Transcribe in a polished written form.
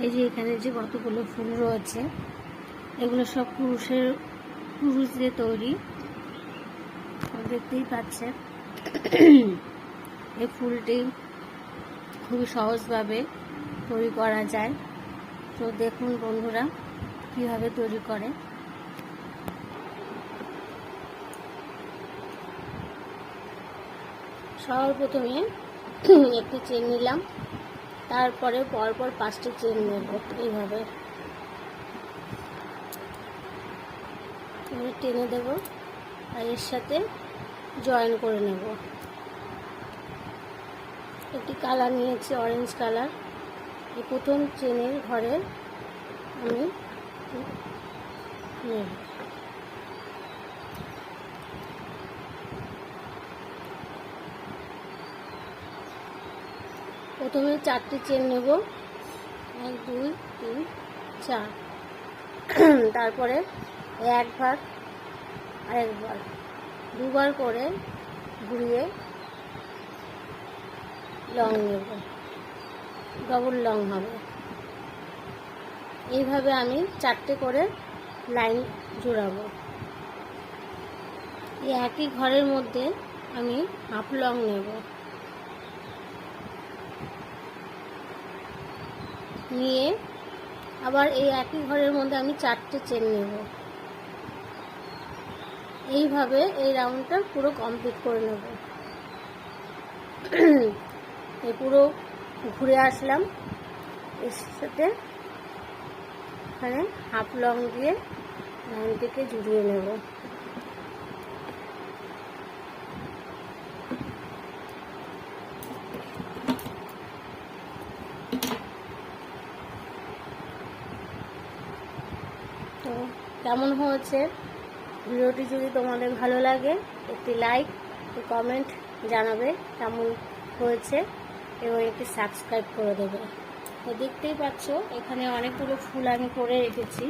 এই যে এখানে যে কতগুলো ফুল রয়েছে, এগুলো সব কুরুশ দিয়ে তৈরি, দেখতেই পাচ্ছেন। এই ফুলটি খুবই সহজভাবে তৈরি করা যায়। তো দেখুন বন্ধুরা কিভাবে তৈরি করে। সর্বপ্রথমে একটি চেন নিলাম, তারপরে পরপর 5টি চেন নেব। এইভাবে টেনে দেব আর এর সাথে জয়েন করে নেব। একটি কালার নিয়েছি, অরেঞ্জ কালার। এই প্রথম চেনের ঘরে আমি নেব। প্রথমে 4টি চেন নেব, 1 2 3 4। তারপরে একবার আরেকবার দুবার করে ঘুরিয়ে লং নেব, ডবল লং হবে। এইভাবে আমি 4টে করে লাইন জোড়াবো। এই একই ঘরের মধ্যে আমি হাফ লং নেব, নিয়ে আবার এই একই ঘরের মধ্যে আমি 4টে চেন নেব। এইভাবে এই রাউন্ডটা পুরো কমপ্লিট করে নেব। এই পুরো ঘুরে আসলাম, এর সাথে এখানে হাফ লং দিয়ে লাইনটিকে জুড়িয়ে নেব। তো কেমন হয়েছে ভিডিওটি? যদি তোমাদের ভালো লাগে একটি লাইক, একটি কমেন্ট জানাবে কেমন হয়েছে, এবং একটি সাবস্ক্রাইব করে দেবে। তো দেখতেই পাচ্ছ এখানে অনেকগুলো ফুল আমি করে রেখেছি।